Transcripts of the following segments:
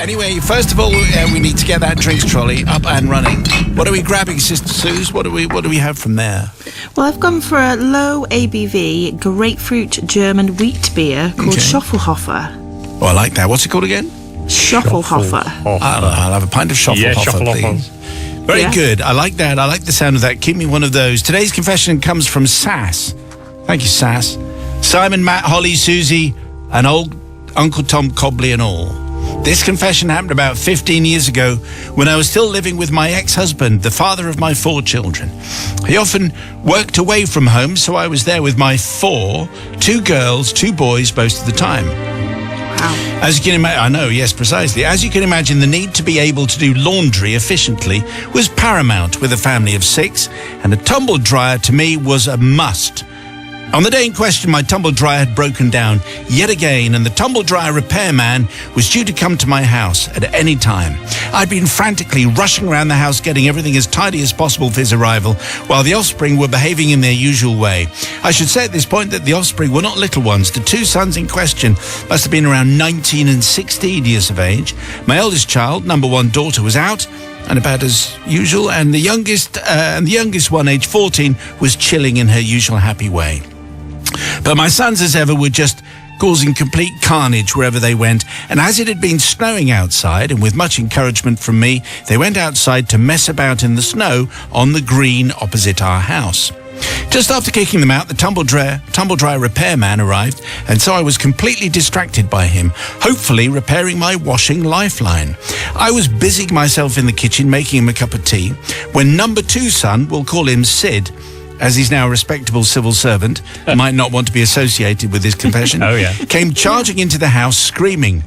Anyway, first of all, we need to get that drinks trolley up and running. What are we grabbing, Sister Suze? What do we have from there? Well, I've gone for a low ABV grapefruit German wheat beer called Schoffelhofer. Oh, I like that. What's it called again? Schoffelhofer. I'll have a pint of Schoffelhofer, please. Very good. I like that. I like the sound of that. Keep me one of those. Today's confession comes from Sass. Thank you, Sass. Simon, Matt, Holly, Susie, and old Uncle Tom Cobley and all. This confession happened about 15 years ago when I was still living with my ex-husband, the father of my 4 children. He often worked away from home, so I was there with my 2 girls, 2 boys most of the time. Wow. As you can imagine, I know, yes, precisely. As you can imagine, the need to be able to do laundry efficiently was paramount with a family of 6, and a tumble dryer to me was a must. On the day in question, my tumble dryer had broken down yet again, and the tumble dryer repairman was due to come to my house at any time. I'd been frantically rushing around the house getting everything as tidy as possible for his arrival, while the offspring were behaving in their usual way. I should say at this point that the offspring were not little ones. The 2 sons in question must have been around 19 and 16 years of age. My eldest child, number 1 daughter, was out and about as usual, and the youngest one, age 14, was chilling in her usual happy way. But my sons, as ever, were just causing complete carnage wherever they went, and as it had been snowing outside, and with much encouragement from me, they went outside to mess about in the snow on the green opposite our house. Just after kicking them out, the tumble dryer repairman arrived, and so I was completely distracted by him, hopefully repairing my washing lifeline. I was busying myself in the kitchen making him a cup of tea when number 2 son, we'll call him Sid, as he's now a respectable civil servant, might not want to be associated with this confession, came charging into the house screaming.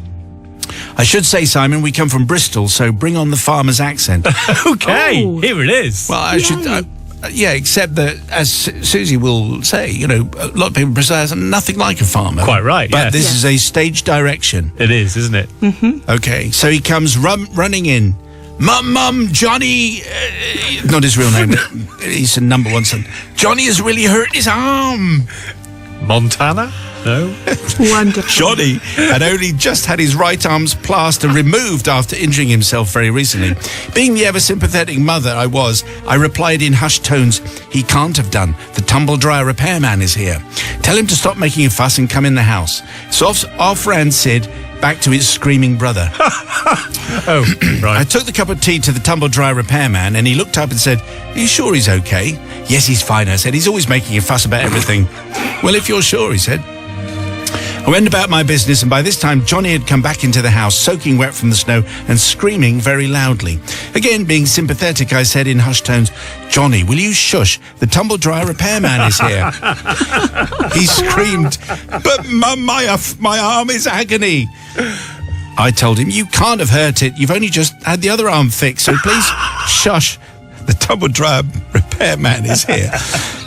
I should say, Simon, we come from Bristol, so bring on the farmer's accent. Okay, here it is. Well, I should... except that, as Susie will say, a lot of people in Bristol has nothing like a farmer. Quite right, But this is a stage direction. It is, isn't it? Mm-hmm. Okay, so he comes running in. Mum, Johnny... not his real name. He's a number 1 son. Johnny has really hurt his arm. Montana? No? Wonderful. Johnny had only just had his right arm's plaster removed after injuring himself very recently. Being the ever-sympathetic mother I was, I replied in hushed tones, "He can't have done. The tumble dryer repairman is here. Tell him to stop making a fuss and come in the house." So off ran Sid back to his screaming brother. Oh, right. I took the cup of tea to the tumble dryer repairman, and he looked up and said, "Are you sure he's okay?" "Yes, he's fine," I said. "He's always making a fuss about everything." "Well, if you're sure," he said. I went about my business, and by this time Johnny had come back into the house, soaking wet from the snow and screaming very loudly. Again, being sympathetic, I said in hushed tones, "Johnny, will you shush? The tumble dryer repairman is here." He screamed, "But Mum, my arm is agony." I told him, "You can't have hurt it. You've only just had the other arm fixed, so please shush. The tumble dryer repairman is here."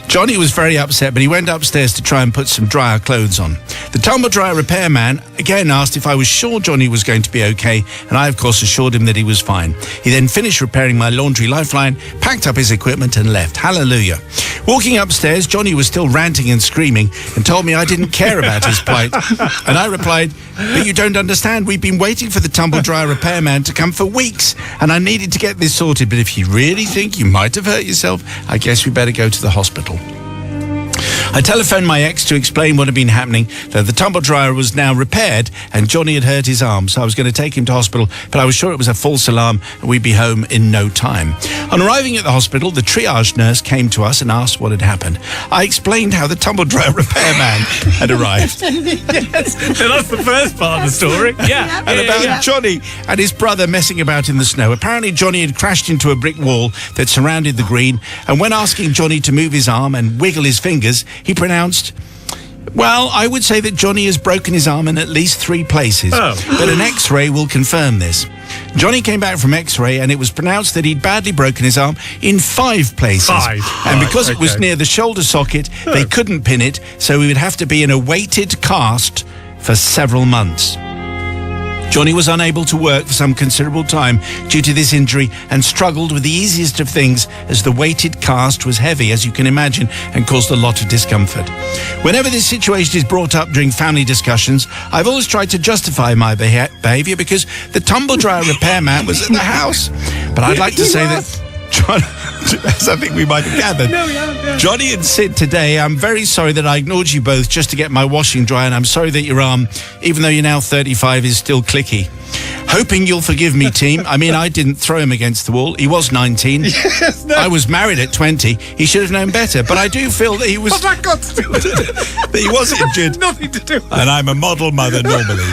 Johnny was very upset, but he went upstairs to try and put some drier clothes on. The tumble dryer repairman again asked if I was sure Johnny was going to be okay, and I, of course, assured him that he was fine. He then finished repairing my laundry lifeline, packed up his equipment, and left. Hallelujah. Walking upstairs, Johnny was still ranting and screaming and told me I didn't care about his plight. And I replied, "But you don't understand. We've been waiting for the tumble dryer repairman to come for weeks, and I needed to get this sorted. But if you really think you might have hurt yourself, I guess we better go to the hospital." I telephoned my ex to explain what had been happening, that the tumble dryer was now repaired and Johnny had hurt his arm, so I was going to take him to hospital, but I was sure it was a false alarm and we'd be home in no time. On arriving at the hospital, the triage nurse came to us and asked what had happened. I explained how the tumble dryer repairman had arrived. Yes, so that's the first part of the story. Yeah. And about Johnny and his brother messing about in the snow. Apparently Johnny had crashed into a brick wall that surrounded the green, and when asking Johnny to move his arm and wiggle his fingers, he pronounced, "Well, I would say that Johnny has broken his arm in at least 3 places, but an X-ray will confirm this." Johnny came back from X-ray and it was pronounced that he'd badly broken his arm in 5 places. And because it was near the shoulder socket, they couldn't pin it, so he would have to be in a weighted cast for several months. Johnny was unable to work for some considerable time due to this injury and struggled with the easiest of things as the weighted cast was heavy, as you can imagine, and caused a lot of discomfort. Whenever this situation is brought up during family discussions, I've always tried to justify my behaviour because the tumble dryer repairman was at the house. But I'd like to say that John, as I think we might have gathered. Johnny and Sid, today, I'm very sorry that I ignored you both just to get my washing dry, and I'm sorry that your arm, even though you're now 35, is still clicky. Hoping you'll forgive me, team. I mean, I didn't throw him against the wall. He was 19. Yes, no. I was married at 20. He should have known better, but I do feel that he was... What's that got to do with it? that he was injured. Nothing to do with it. And I'm a model mother normally.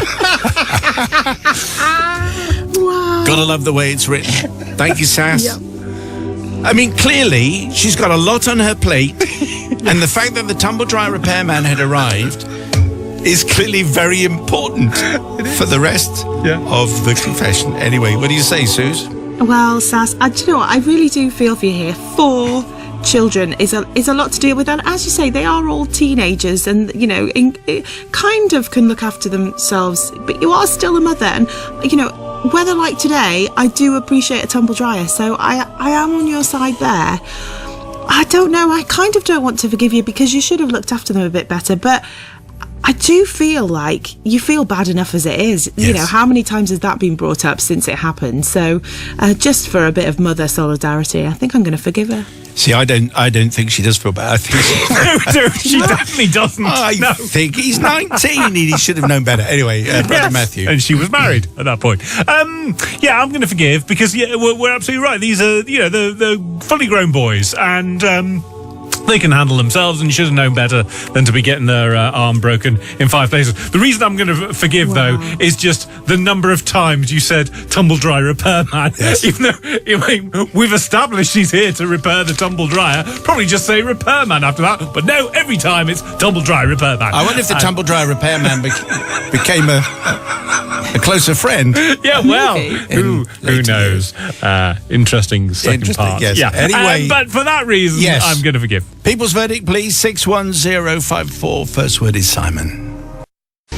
Wow. Gotta love the way it's written. Thank you, Sass. Yep. I mean, clearly, she's got a lot on her plate, and the fact that the tumble dryer repairman had arrived is clearly very important for the rest of the confession. Anyway, what do you say, Suze? Well, Sass, do you know what? I really do feel for you here. 4 children is a lot to deal with, and as you say, they are all teenagers, and you know, kind of can look after themselves. But you are still a mother, and you know, weather like today, I do appreciate a tumble dryer. So I am on your side there. I don't know. I kind of don't want to forgive you because you should have looked after them a bit better, but I do feel like you feel bad enough as it is. Yes. You know, how many times has that been brought up since it happened? So just for a bit of mother solidarity, I think I'm going to forgive her. See, I don't think she does feel bad. I think She definitely doesn't. I think he's 19 and he should have known better. Anyway, Brother Yes, Matthew. and she was married at that point. Yeah, I'm going to forgive because we're absolutely right. These are the fully grown boys, and they can handle themselves, and you should have known better than to be getting their arm broken in 5 places. The reason I'm going to forgive, though, is just the number of times you said tumble dryer repairman. Yes. Even though we've established he's here to repair the tumble dryer, probably just say repairman after that. But no, every time it's tumble dryer repairman. I wonder if the tumble dryer repairman became a closer friend. Yeah, well, Maybe. who knows? Interesting second part. Yes. Yeah. Anyway, but for that reason, yes. I'm going to forgive. People's verdict, please. 61054. First word is Simon.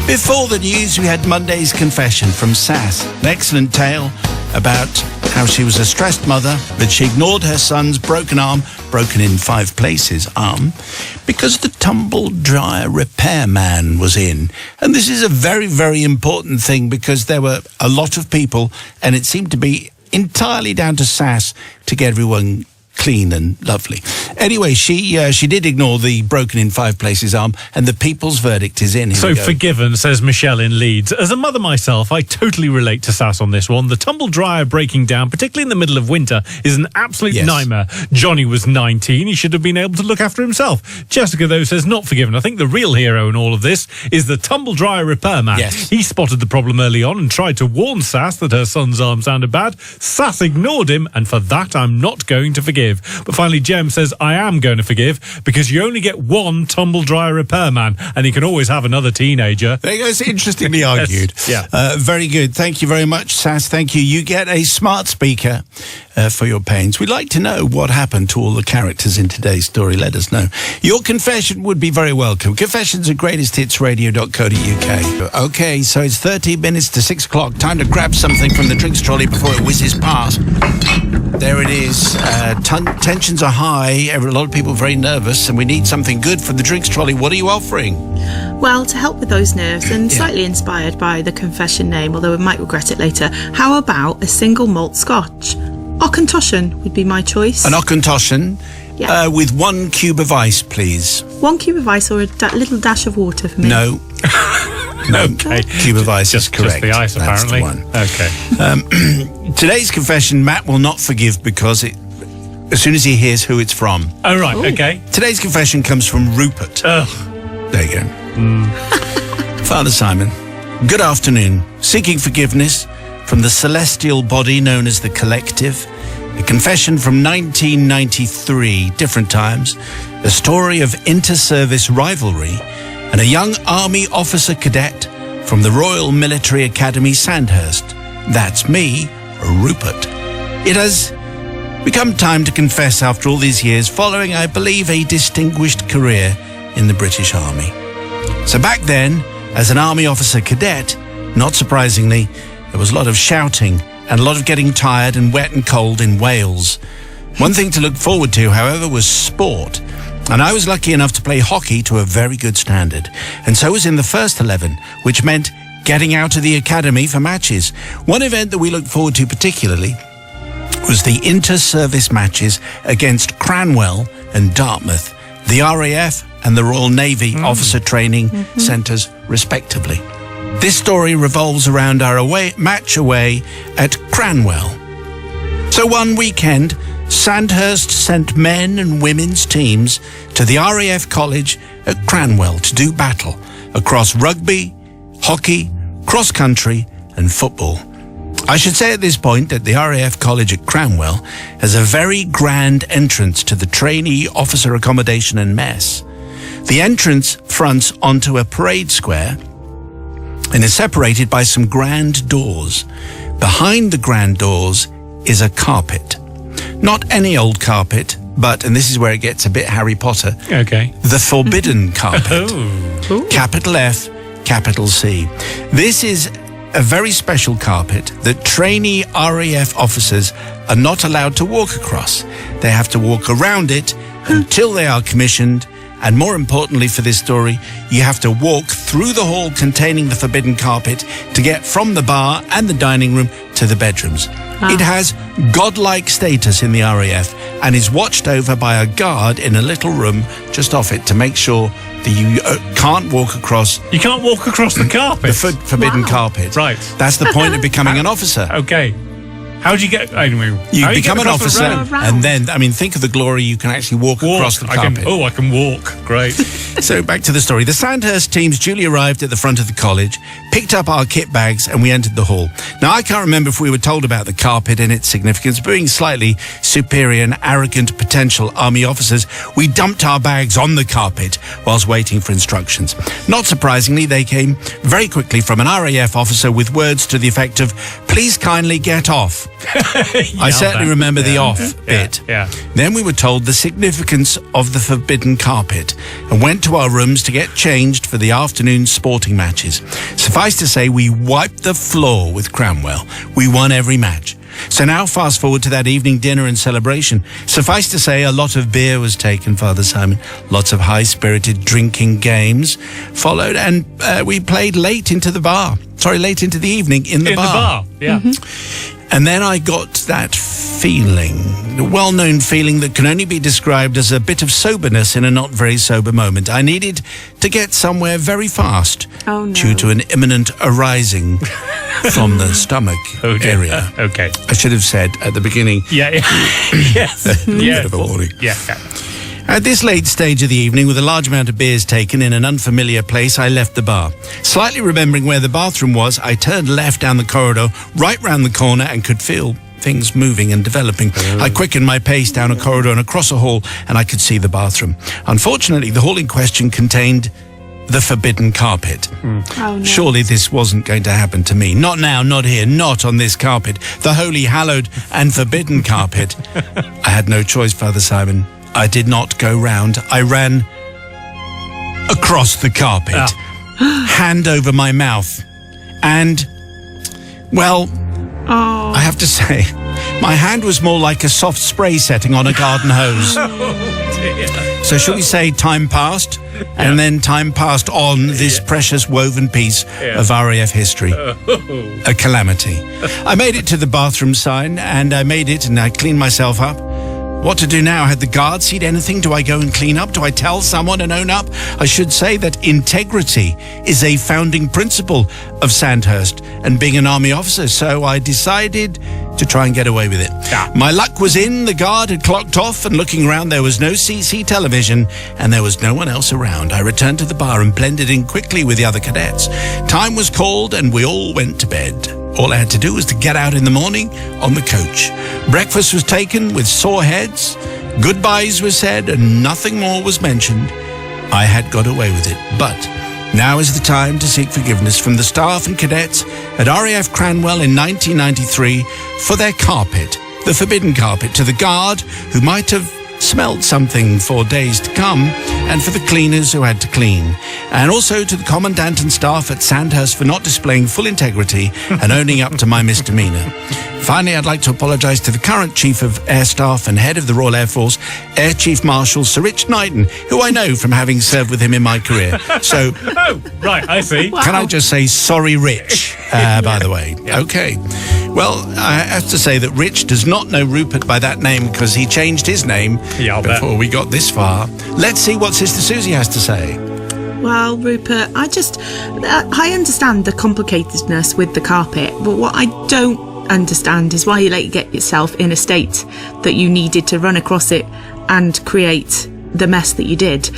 Before the news, we had Monday's confession from Sass. An excellent tale about how she was a stressed mother, that she ignored her son's broken in 5 places arm, because the tumble dryer repairman was in. And this is a very, very important thing because there were a lot of people, and it seemed to be entirely down to Sass to get everyone clean and lovely. Anyway, she did ignore the broken in 5 places arm, and the people's verdict is in. Here So we go. forgiven, says Michelle in Leeds. As a mother myself, I totally relate to Sass on this one. The tumble dryer breaking down, particularly in the middle of winter, is an absolute Yes. nightmare. Johnny was 19. He should have been able to look after himself. Jessica, though, says not forgiven. I think the real hero in all of this is the tumble dryer repairman. Yes. He spotted the problem early on and tried to warn Sass that her son's arm sounded bad. Sass ignored him, and for that, I'm not going to forgive. But finally, Jem says, I am going to forgive because you only get one tumble dryer repairman, and you can always have another teenager. There you go. It's interestingly argued. Yeah. Very good. Thank you very much, Sass. Thank you. You get a smart speaker for your pains. We'd like to know what happened to all the characters in today's story. Let us know. Your confession would be very welcome. Confessions at greatesthitsradio.co.uk. Okay, so it's 13 minutes to 6 o'clock. Time to grab something from the drinks trolley before it whizzes past. There it is. Tensions are high. A lot of people are very nervous, and we need something good for the drinks trolley. What are you offering? Well, to help with those nerves, and slightly inspired by the confession name, although we might regret it later, how about a single malt scotch? Auchentoshan would be my choice. An Auchentoshan Yeah. with 1 cube of ice, please. 1 cube of ice or a little dash of water for me. No. No. Okay. Cube of ice is correct. Just the ice, That's apparently. the one. Okay. Today's confession, Matt will not forgive because as soon as he hears who it's from. Oh, right. Ooh. Okay. Today's confession comes from Rupert. Ugh. There you go. Father Simon, good afternoon. Seeking forgiveness from the celestial body known as the Collective. A confession from 1993, different times. A story of inter-service rivalry and a young army officer cadet from the Royal Military Academy, Sandhurst. That's me, Rupert. It has become time to confess after all these years, following, I believe, a distinguished career in the British Army. So back then, as an Army officer cadet, Not surprisingly, there was a lot of shouting and a lot of getting tired and wet and cold in Wales. One thing to look forward to, however, was sport. And I was lucky enough to play hockey to a very good standard. And so was in the first 11, which meant getting out of the academy for matches. One event that we looked forward to particularly was the inter-service matches against Cranwell and Dartmouth, the RAF and the Royal Navy officer training centres, respectively. This story revolves around our match away at Cranwell. So one weekend, Sandhurst sent men and women's teams to the RAF College at Cranwell to do battle across rugby, hockey, cross-country and football. I should say at this point that the RAF College at Cranwell has a very grand entrance to the trainee officer accommodation and mess. The entrance fronts onto a parade square and is separated by some grand doors. Behind the grand doors is a carpet. Not any old carpet, but, and this is where it gets a bit Harry Potter, Okay. the forbidden carpet. Oh. Capital F, capital C. This is a very special carpet that trainee RAF officers are not allowed to walk across. They have to walk around it until they are commissioned. And more importantly for this story, you have to walk through the hall containing the forbidden carpet to get from the bar and the dining room to the bedrooms. It has godlike status in the RAF and is watched over by a guard in a little room just off it to make sure that you can't walk across You can't walk across the carpet. the forbidden carpet. Right. That's the point of becoming an officer. Okay. How do you get... Anyway, You how do become get an across the officer, road? and then, I mean, think of the glory you can actually walk across the carpet. I can walk. Great. So back to the story. The Sandhurst teams duly arrived at the front of the college, picked up our kit bags, and we entered the hall. Now, I can't remember if we were told about the carpet and its significance. Being slightly superior and arrogant potential army officers, we dumped our bags on the carpet whilst waiting for instructions. Not surprisingly, they came very quickly from an RAF officer with words to the effect of, "Please kindly get off." I certainly remember the off bit. Yeah. Then we were told the significance of the forbidden carpet and went to our rooms to get changed for the afternoon sporting matches. Suffice to say, we wiped the floor with Cranwell. We won every match. So now fast forward to that evening dinner and celebration. Suffice to say, a lot of beer was taken, Father Simon. Lots of high-spirited drinking games followed, and we played late into the evening in the bar. Yeah. And then I got that feeling, the well-known feeling that can only be described as a bit of soberness in a not very sober moment. I needed to get somewhere very fast due to an imminent arising from the stomach area. Okay. I should have said at the beginning. Yeah. Yes. Bit of a warning. Yeah. At this late stage of the evening, with a large amount of beers taken in an unfamiliar place, I left the bar. Slightly remembering where the bathroom was, I turned left down the corridor, right round the corner, and could feel things moving and developing. I quickened my pace down a corridor and across a hall, and I could see the bathroom. Unfortunately, the hall in question contained the forbidden carpet. Oh, no. Surely this wasn't going to happen to me. Not now, not here, not on this carpet. The holy, hallowed, and forbidden carpet. I had no choice, Father Simon. I did not go round. I ran across the carpet, hand over my mouth, and, well, I have to say, my hand was more like a soft spray setting on a garden hose. So shall we say time passed, and then time passed on this precious woven piece of RAF history. A calamity. I made it to the bathroom sign, and I cleaned myself up. What to do now? Had the guard seen anything? Do I go and clean up? Do I tell someone and own up? I should say that integrity is a founding principle of Sandhurst and being an army officer, so I decided to try and get away with it. Yeah. My luck was in. The guard had clocked off, and looking around, there was no CC television and there was no one else around. I returned to the bar and blended in quickly with the other cadets. Time was called and we all went to bed. All I had to do was to get out in the morning on the coach. Breakfast was taken with sore heads, goodbyes were said, and nothing more was mentioned. I had got away with it, but now is the time to seek forgiveness from the staff and cadets at RAF Cranwell in 1993 for their carpet, the forbidden carpet, to the guard who might have smelled something for days to come, and for the cleaners who had to clean. And also to the Commandant and staff at Sandhurst for not displaying full integrity and owning up to my misdemeanour. Finally, I'd like to apologise to the current Chief of Air Staff and Head of the Royal Air Force, Air Chief Marshal Sir Rich Knighton, who I know from having served with him in my career. So, Oh, right, I see. Wow. can I just say sorry, Rich, by the way? Yeah. Okay. Well, I have to say that Rich does not know Rupert by that name because he changed his name Yeah, I'll bet. before we got this far. Let's see what Sister Susie has to say. Well, Rupert, I understand the complicatedness with the carpet, but what I don't understand is why you let get yourself in a state that you needed to run across it and create the mess that you did.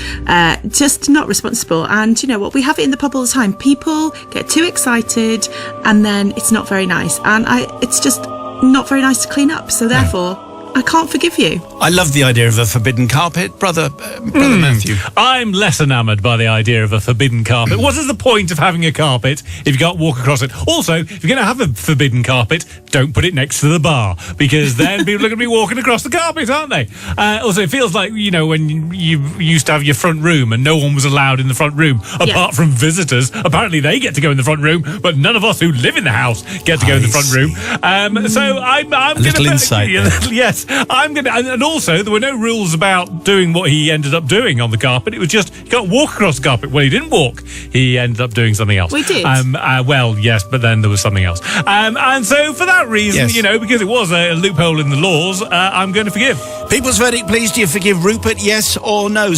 Just not responsible. And you know what, we have it in the pub all the time. People get too excited and then it's not very nice, and it's just not very nice to clean up, so therefore I can't forgive you. I love the idea of a forbidden carpet, brother Matthew. I'm less enamoured by the idea of a forbidden carpet. What is the point of having a carpet if you can't walk across it? Also, if you're going to have a forbidden carpet, don't put it next to the bar, because then people are going to be walking across the carpet, aren't they? Also, it feels like, you know, when you used to have your front room and no one was allowed in the front room apart from visitors. Apparently they get to go in the front room, but none of us who live in the house get to go in the front room. So I'm A little insight there. Yes, I'm going to... And also, there were no rules about doing what he ended up doing on the carpet. It was just, you can't walk across the carpet. Well, he didn't walk. He ended up doing something else. We did. Well, yes, but then there was something else. And so, for that reason, Yes. you know, because it was a loophole in the laws, I'm going to forgive. People's verdict, please. Do you forgive Rupert, yes or no?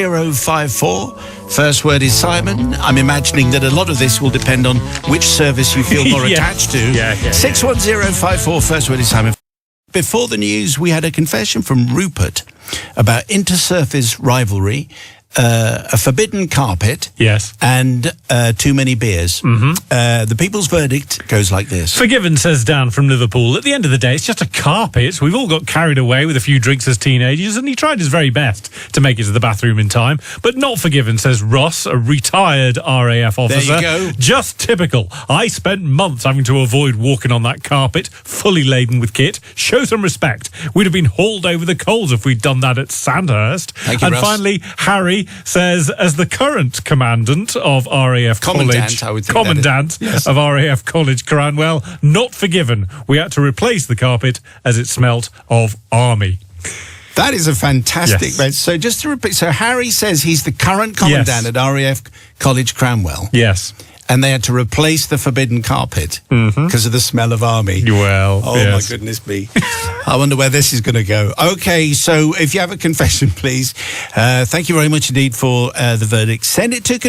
61054. First word is Simon. I'm imagining that a lot of this will depend on which service you feel more Yes. attached to. Yeah. 61054. First word is Simon. Before the news, we had a confession from Rupert about intersurface rivalry, a forbidden carpet, Yes. and too many beers. The people's verdict goes like this. Forgiven, says Dan from Liverpool. At the end of the day, it's just a carpet. We've all got carried away with a few drinks as teenagers, and he tried his very best to make it to the bathroom in time. But not forgiven, says Ross, a retired RAF officer. There you go. Just typical. I spent months having to avoid walking on that carpet, fully laden with kit. Show some respect. We'd have been hauled over the coals if we'd done that at Sandhurst. Thank you, and Ross. finally, Harry says, as the current commandant of RAF Commandant, College... I would think that is. Commandant Yes. of RAF College Cranwell, not forgiven. We had to replace the carpet as it smelt of army. That is a fantastic... Yes. bet. So just to repeat, so Harry says he's the current commandant Yes. at RAF College Cranwell. Yes. And they had to replace the forbidden carpet because of the smell of army. Well, Oh, yes. my goodness me. I wonder where this is going to go. Okay, so if you have a confession, please. Thank you very much indeed for the verdict. Send it to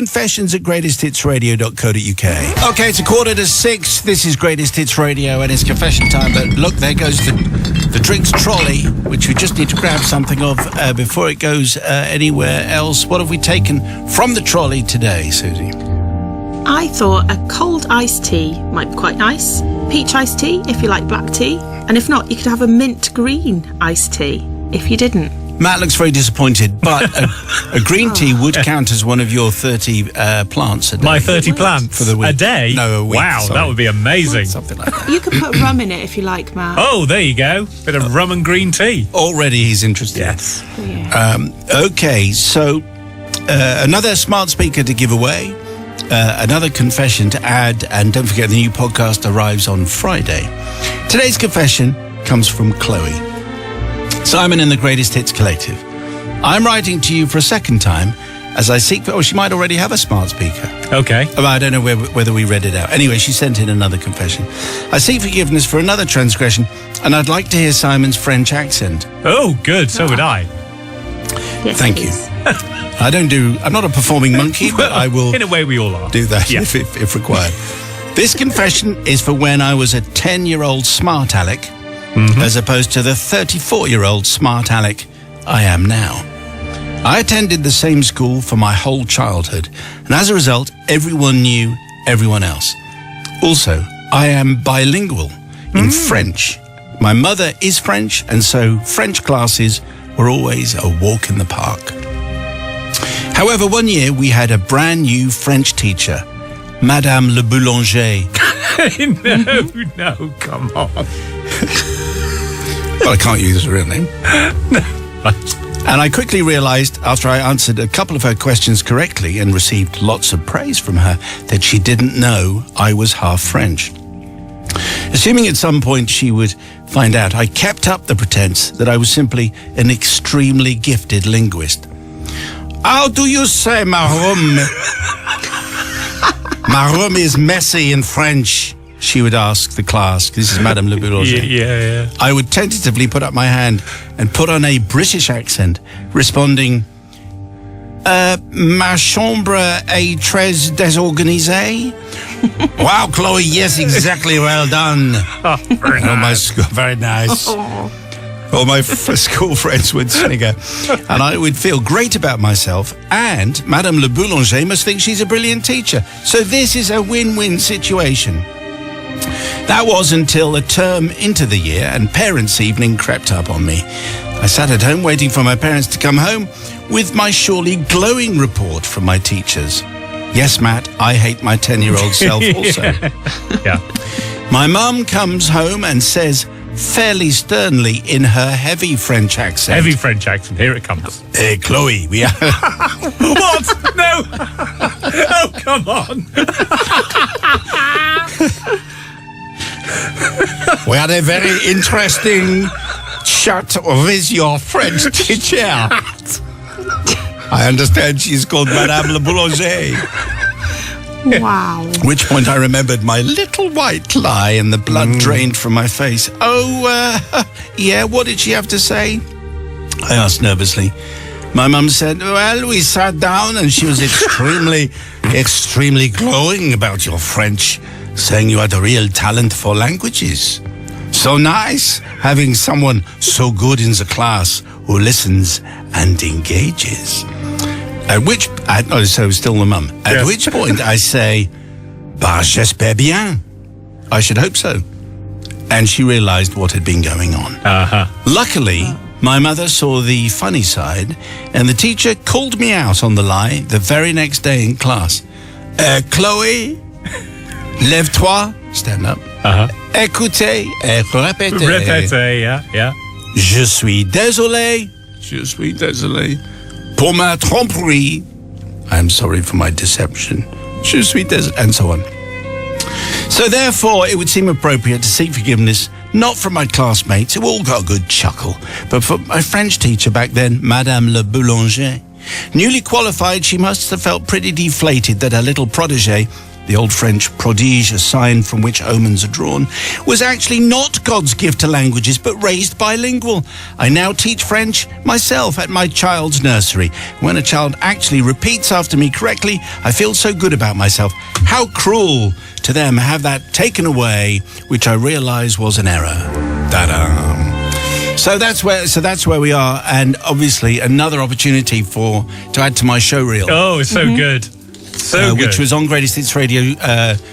confessions@greatesthitsradio.co.uk. Okay, it's 5:45. This is Greatest Hits Radio, and it's confession time. But look, there goes the drinks trolley, which we just need to grab something of before it goes anywhere else. What have we taken from the trolley today, Susie? I thought a cold iced tea might be quite nice. Peach iced tea if you like black tea. And if not, you could have a mint green iced tea if you didn't. Matt looks very disappointed, but a green tea would count as one of your 30 plants a day. My 30 plants For the week. a day? No, a week, Wow, sorry. that would be amazing. Something like that. You could put rum in it if you like, Matt. Oh, there you go. Bit of rum and green tea. Already he's interested. Yes. Yeah. Okay, so another smart speaker to give away, another confession to add, and don't forget the new podcast arrives on Friday. Today's confession comes from Chloe. Simon in the Greatest Hits Collective. I'm writing to you for a second time as I seek... Oh, she might already have a smart speaker. Okay. Oh, I don't know whether we read it out. Anyway, she sent in another confession. I seek forgiveness for another transgression, and I'd like to hear Simon's French accent. Oh, good. So would I. Yes, Thank you. please. I'm not a performing monkey, but I will In a way, we all are. do that Yeah. if required. This confession is for when I was a 10-year-old smart aleck, as opposed to the 34-year-old smart aleck I am now. I attended the same school for my whole childhood, and as a result, everyone knew everyone else. Also, I am bilingual in French. My mother is French, and so French classes were always a walk in the park. However, one year we had a brand new French teacher, Madame Le Boulanger. No, come on. Well, I can't use her real name. And I quickly realized, after I answered a couple of her questions correctly and received lots of praise from her, that she didn't know I was half French. Assuming at some point she would find out, I kept up the pretense that I was simply an extremely gifted linguist. How do you say my room? My room is messy in French, she would ask the class. This is Madame Le Boulanger. Yeah. I would tentatively put up my hand and put on a British accent, responding, ma chambre est très désorganisée. Wow, Chloe, yes, exactly, well done. Oh, very nice. Very nice. All my school friends would snigger, and I would feel great about myself, and Madame Le Boulanger must think she's a brilliant teacher. So this is a win-win situation. That was until a term into the year and parents' evening crept up on me. I sat at home waiting for my parents to come home with my surely glowing report from my teachers. Yes, Matt, I hate my 10-year-old self also. Yeah. My mum comes home and says, fairly sternly in her heavy French accent. Heavy French accent. Here it comes. Hey, Chloe, we are... What? No. Oh, come on. We had a very interesting chat with your French teacher. I understand she's called Madame Le Boulanger. Wow. At which point I remembered my little white lie and the blood drained from my face. Yeah, what did she have to say? I asked nervously. My mum said, well, we sat down and she was extremely glowing about your French, saying you had a real talent for languages. So nice having someone so good in the class who listens and engages. So still the mum. At which point I say, bah, j'espère bien. I should hope so. And she realized what had been going on. Luckily, my mother saw the funny side, and the teacher called me out on the lie the very next day in class. Chloe, lève-toi, stand up. Écoutez et répétez. Répétez, yeah. Je suis désolé. Pour ma tromperie. I'm sorry for my deception. Je suis désolé. And so on. So therefore, it would seem appropriate to seek forgiveness not from my classmates, who all got a good chuckle, but from my French teacher back then, Madame Le Boulanger. Newly qualified, she must have felt pretty deflated that her little protégé, the old French prodige, a sign from which omens are drawn, was actually not God's gift to languages, but raised bilingual. I now teach French myself at my child's nursery. When a child actually repeats after me correctly, I feel so good about myself. How cruel to them have that taken away, which I realize was an error. Ta-da. So that's where we are, and obviously another opportunity to add to my show reel. Oh, it's so good. So good. Which was on Greatest Hits Radio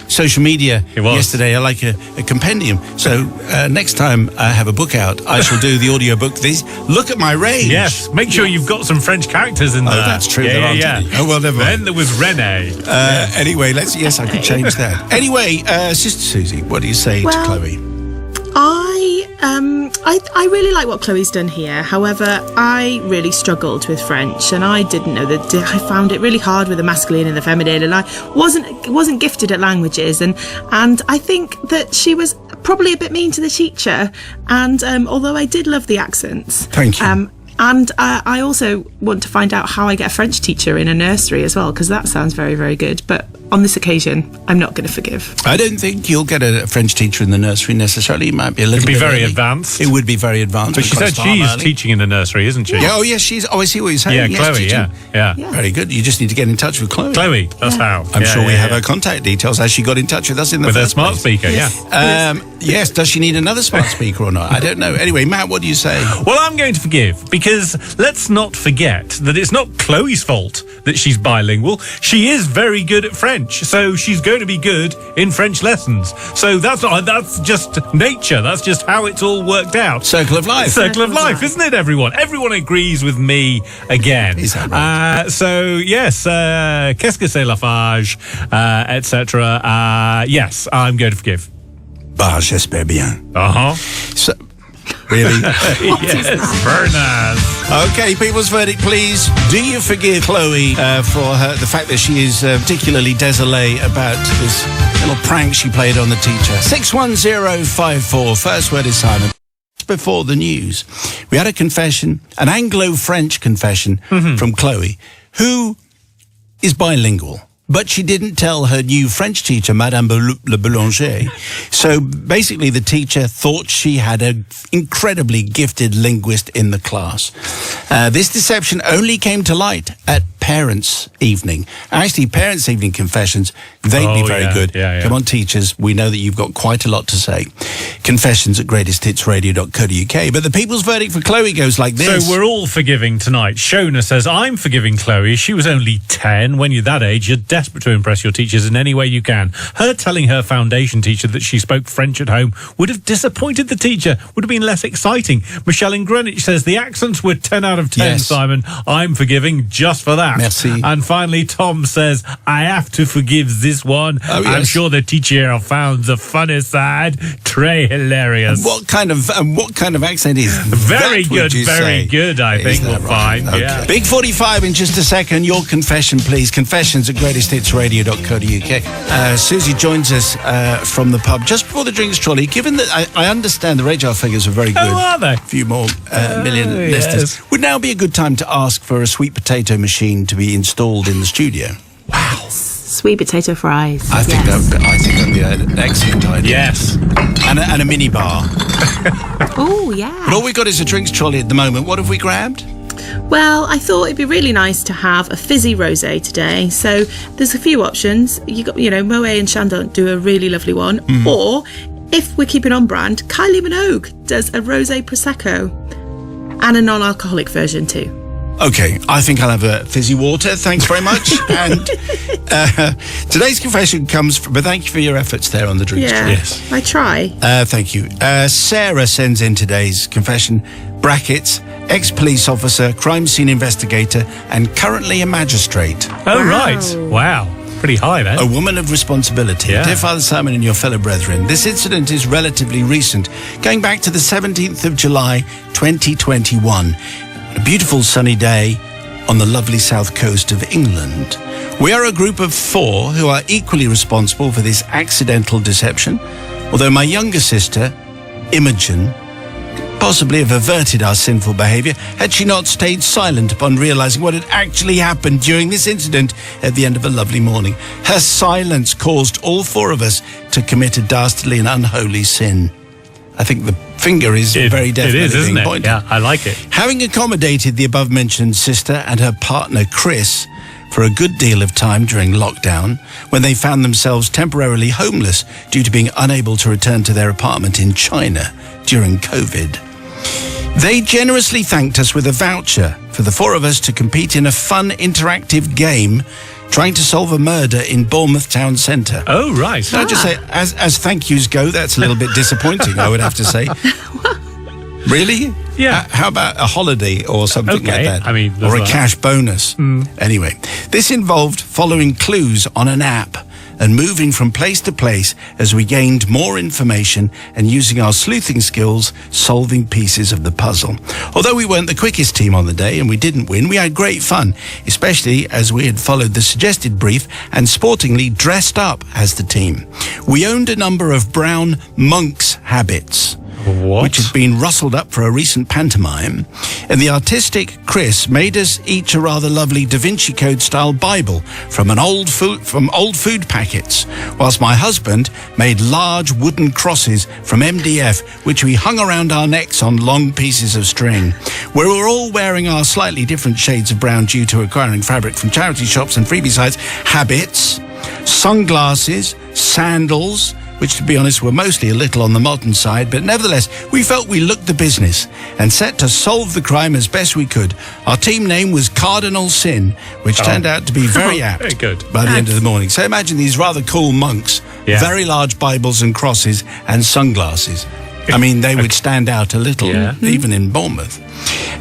social media yesterday. I like a compendium. So next time I have a book out, I shall do the audio book. Look at my range. Yes, make sure you've got some French characters in there. Oh, that's true. Yeah. Oh, well, never mind. Then there was René. Anyway, yes, I could change that. Anyway, Sister Susie, what do you say to Chloe? I really like what Chloe's done here. However, I really struggled with French, and I didn't know that. I found it really hard with the masculine and the feminine, and I wasn't gifted at languages, and I think that she was probably a bit mean to the teacher. And although I did love the accents, thank you. And I also want to find out how I get a French teacher in a nursery as well, because that sounds very, very good. But on this occasion, I'm not going to forgive. I don't think you'll get a French teacher in the nursery necessarily. It might be a little bit very early. advanced. It would be very advanced. But she said she's teaching in the nursery, isn't she? Yeah, she's... Oh, I see what you're saying. Yeah, yes, Chloe, yeah. Very good. You just need to get in touch with Chloe. Chloe, that's how. I'm sure we have her contact details as she got in touch with us in the with her first smart place. speaker, Yes, does she need another smart speaker or not? I don't know. Anyway, Matt, what do you say? Well, I'm going to forgive, because let's not forget that it's not Chloe's fault that she's bilingual. She is very good at French, so she's going to be good in French lessons. So that's just nature. That's just how it's all worked out. Circle of life. Circle of life, isn't it, everyone? Everyone agrees with me again. Is that right? So, yes, qu'est-ce que c'est la fage, etc. Yes, I'm going to forgive. Bah, j'espère bien. Uh-huh. So, Really? Yes, very nice. Okay, people's verdict, please. Do you forgive Chloe for the fact that she is particularly désolée about this little prank she played on the teacher? 61054. First word is Simon. Before the news, we had a confession, an Anglo-French confession from Chloe, who is bilingual. But she didn't tell her new French teacher, Madame Le Boulanger. So basically, the teacher thought she had an incredibly gifted linguist in the class. This deception only came to light at Parents' Evening. Actually, Parents' Evening confessions, they'd be very good. Yeah. Come on, teachers, we know that you've got quite a lot to say. Confessions at greatesthitsradio.co.uk. But the people's verdict for Chloe goes like this. So we're all forgiving tonight. Shona says, I'm forgiving Chloe. She was only 10. When you're that age, you're desperate to impress your teachers in any way you can. Her telling her foundation teacher that she spoke French at home would have disappointed the teacher, would have been less exciting. Michelle in Greenwich says, the accents were 10 out of 10, Yes. Simon. I'm forgiving just for that. Merci. And finally, Tom says, I have to forgive this one. Oh, yes. I'm sure the teacher found the funny side. Trey hilarious. What kind of accent is Very that, good, would you very say? good, I Is think that we'll right? find. Okay. Yeah. Big 45 in just a second. Your confession, please. Confessions at greatesthitsradio.co.uk. Susie joins us from the pub just before the drinks trolley. Given that I understand the radar figures are very good. Oh, are they? A few more million listeners. yes. Would now be a good time to ask for a sweet potato machine to be installed in the studio? Wow. Sweet potato fries. I think that'd be an excellent idea. Yes. And a mini bar. Oh, yeah. But all we've got is a drinks trolley at the moment. What have we grabbed? Well, I thought it'd be really nice to have a fizzy rosé today. So there's a few options. You got, Moet and Chandon do a really lovely one. Or, if we're keeping on brand, Kylie Minogue does a rosé prosecco and a non-alcoholic version too. Okay, I think I'll have a fizzy water. Thanks very much. And today's confession comes from... But thank you for your efforts there on the drinks trolley. Yes. I try. Thank you. Sarah sends in today's confession, brackets, ex-police officer, crime scene investigator, and currently a magistrate. Oh, Wow. right. Wow. Pretty high then. A woman of responsibility. Yeah. Dear Father Simon and your fellow brethren, this incident is relatively recent, going back to the 17th of July, 2021. A beautiful sunny day on the lovely south coast of England. We are a group of 4 who are equally responsible for this accidental deception, although my younger sister, Imogen, possibly have averted our sinful behaviour had she not stayed silent upon realising what had actually happened during this incident at the end of a lovely morning. Her silence caused all 4 of us to commit a dastardly and unholy sin. I think the finger is very definitely It is, isn't being it? pointed. Yeah, I like it. Having accommodated the above-mentioned sister and her partner, Chris, for a good deal of time during lockdown, when they found themselves temporarily homeless due to being unable to return to their apartment in China during COVID. They generously thanked us with a voucher for the 4 of us to compete in a fun interactive game trying to solve a murder in Bournemouth Town Centre. Oh, right. Can I just say, as thank yous go, that's a little bit disappointing, I would have to say. Really? Yeah. How about a holiday or something Okay, like that? I mean, there's or a that. cash bonus. Anyway, this involved following clues on an app and moving from place to place as we gained more information and using our sleuthing skills, solving pieces of the puzzle. Although we weren't the quickest team on the day and we didn't win, we had great fun, especially as we had followed the suggested brief and sportingly dressed up as the team. We owned a number of brown monk's habits, What? which had been rustled up for a recent pantomime, and the artistic Chris made us each a rather lovely Da Vinci Code style Bible from old food packets, whilst my husband made large wooden crosses from MDF, which we hung around our necks on long pieces of string. We were all wearing our slightly different shades of brown due to acquiring fabric from charity shops and freebie sites, habits, sunglasses, sandals, which, to be honest, were mostly a little on the modern side, but nevertheless, we felt we looked the business and set to solve the crime as best we could. Our team name was Cardinal Sin, which turned out to be very apt Very good. by the end of the morning. So imagine these rather cool monks, Yeah. very large Bibles and crosses and sunglasses. I mean, they would stand out a little, Yeah. even in Bournemouth.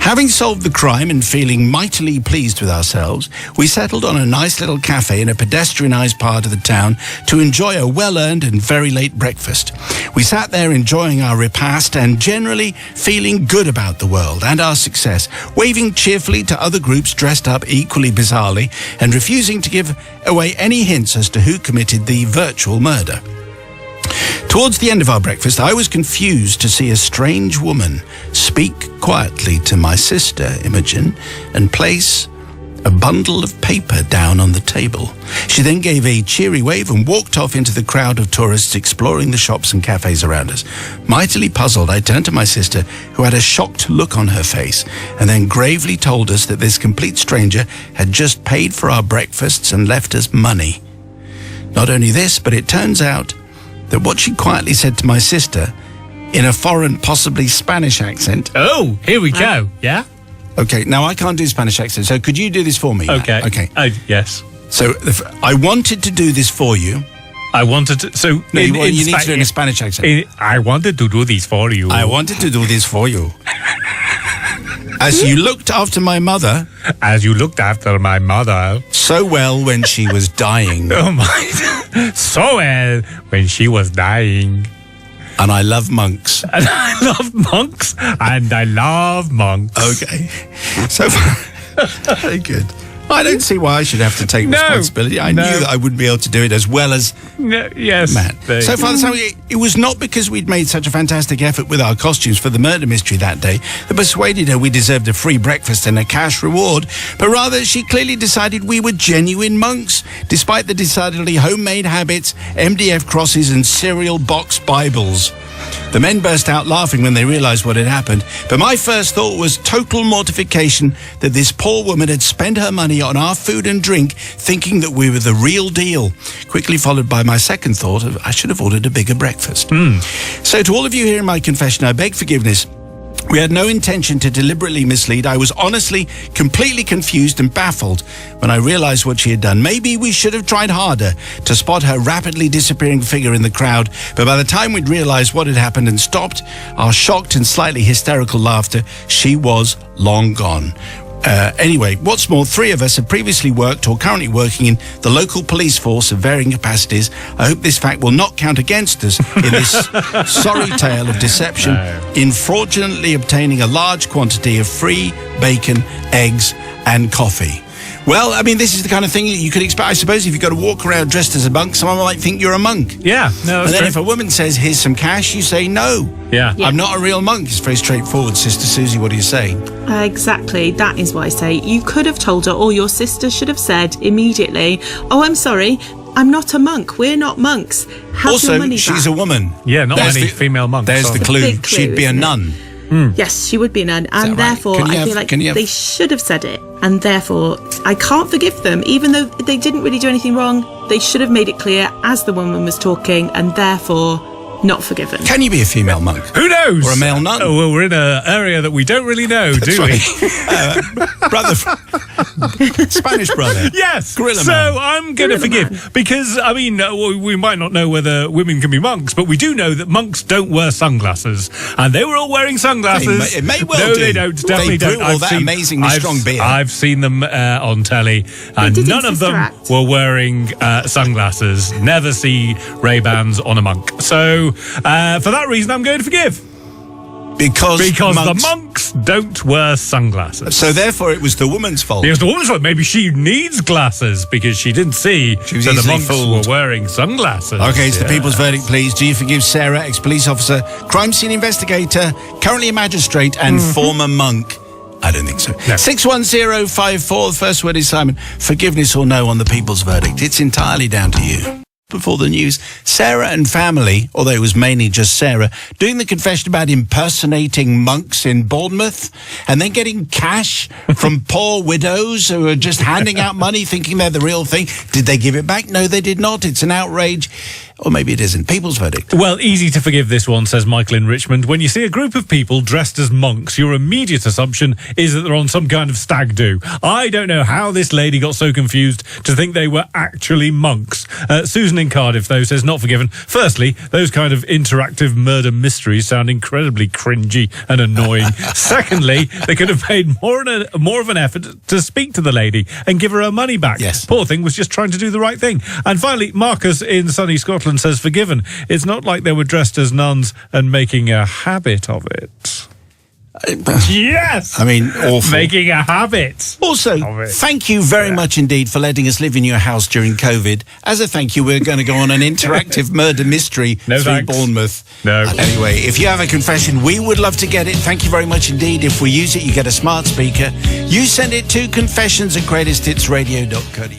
Having solved the crime and feeling mightily pleased with ourselves, we settled on a nice little cafe in a pedestrianised part of the town to enjoy a well-earned and very late breakfast. We sat there enjoying our repast and generally feeling good about the world and our success, waving cheerfully to other groups dressed up equally bizarrely and refusing to give away any hints as to who committed the virtual murder. Towards the end of our breakfast, I was confused to see a strange woman speak quietly to my sister, Imogen, and place a bundle of paper down on the table. She then gave a cheery wave and walked off into the crowd of tourists exploring the shops and cafes around us. Mightily puzzled, I turned to my sister, who had a shocked look on her face, and then gravely told us that this complete stranger had just paid for our breakfasts and left us money. Not only this, but it turns out that what she quietly said to my sister in a foreign, possibly Spanish accent. Oh, here we go. Yeah? Okay, now I can't do Spanish accent, so could you do this for me, Matt? Okay. Okay. Yes. So I wanted to do this for you. I wanted to... So No, you need to do it in a Spanish accent. I wanted to do this for you. I wanted to do this for you. As you looked after my mother... As you looked after my mother... So well when she was dying. Oh my... So well when she was dying. And I love monks. And I love monks. And I love monks. Okay. So very good. I don't see why I should have to take responsibility. I knew that I wouldn't be able to do it as well as yes, Matt. So, Father Sam, it was not because we'd made such a fantastic effort with our costumes for the murder mystery that day that persuaded her we deserved a free breakfast and a cash reward, but rather she clearly decided we were genuine monks, despite the decidedly homemade habits, MDF crosses and cereal box Bibles. The men burst out laughing when they realised what had happened, but my first thought was total mortification that this poor woman had spent her money on our food and drink, thinking that we were the real deal, quickly followed by my second thought of I should have ordered a bigger breakfast. So to all of you here in my confession, I beg forgiveness. We had no intention to deliberately mislead. I was honestly completely confused and baffled when I realised what she had done. Maybe we should have tried harder to spot her rapidly disappearing figure in the crowd, but by the time we'd realised what had happened and stopped our shocked and slightly hysterical laughter, she was long gone. Anyway, what's more, 3 of us have previously worked or currently working in the local police force of varying capacities. I hope this fact will not count against us in this sorry tale of deception in fraudulently obtaining a large quantity of free bacon, eggs and coffee. Well, I mean, this is the kind of thing you could expect. I suppose if you've got to walk around dressed as a monk, someone might think you're a monk. Yeah, no, and then true. if a woman says, here's some cash, you say no. Yeah. I'm not a real monk. It's very straightforward. Sister Susie, what do you say? Exactly. That is what I say. You could have told her, or your sister should have said immediately, oh, I'm sorry, I'm not a monk. We're not monks. Have Also, your money she's back. a woman. Yeah, not many female monks. There's the clue. Big clue, She'd be a isn't it? nun. Yes, she would be a nun, and right? therefore Can you I have- feel like can you have- they should have said it, and therefore I can't forgive them, even though they didn't really do anything wrong. They should have made it clear as the woman was talking, and therefore not forgiven. Can you be a female monk? Who knows? Or a male nun? Oh, well, we're in an area that we don't really know, do we? Brother, Spanish brother. Yes. Gorilla so man. I'm going to Gorilla forgive because, I mean, we might not know whether women can be monks, but we do know that monks don't wear sunglasses. And they were all wearing sunglasses. It may well no, do. they don't. Definitely They brew don't. all that amazingly strong beer. I've seen them on telly, and did in none of Sister them Act. were wearing sunglasses. Never see Ray-Bans on a monk. So for that reason, I'm going to forgive. Because The monks don't wear sunglasses. So therefore, it was the woman's fault. It was the woman's fault. Maybe she needs glasses because she didn't see She was that the easily monks fooled. were wearing sunglasses. Okay, it's the Yeah. people's verdict, please. Do you forgive Sarah, ex-police officer, crime scene investigator, currently a magistrate, and former monk? I don't think so. No. 61054, the first word is Simon. Forgiveness or no on the people's verdict. It's entirely down to you. Before the news, Sarah and family, although it was mainly just Sarah, doing the confession about impersonating monks in Bournemouth and then getting cash from poor widows who are just handing out money thinking they're the real thing. Did they give it back? No, they did not. It's an outrage. Or maybe it isn't. People's verdict. Well, easy to forgive this one, says Michael in Richmond. When you see a group of people dressed as monks, your immediate assumption is that they're on some kind of stag do. I don't know how this lady got so confused to think they were actually monks. Susan in Cardiff, though, says not forgiven. Firstly, those kind of interactive murder mysteries sound incredibly cringy and annoying. Secondly, they could have made more of an effort to speak to the lady and give her her money back. Yes. Poor thing was just trying to do the right thing. And finally, Marcus in sunny Scotland says forgiven. It's not like they were dressed as nuns and making a habit of it. Yes! I mean, awful. Making a habit. Also, thank you very much indeed for letting us live in your house during COVID. As a thank you, we're going to go on an interactive murder mystery through thanks. Bournemouth. No. Anyway, if you have a confession, we would love to get it. Thank you very much indeed. If we use it, you get a smart speaker. You send it to confessions@greatesthitsradio.co.uk.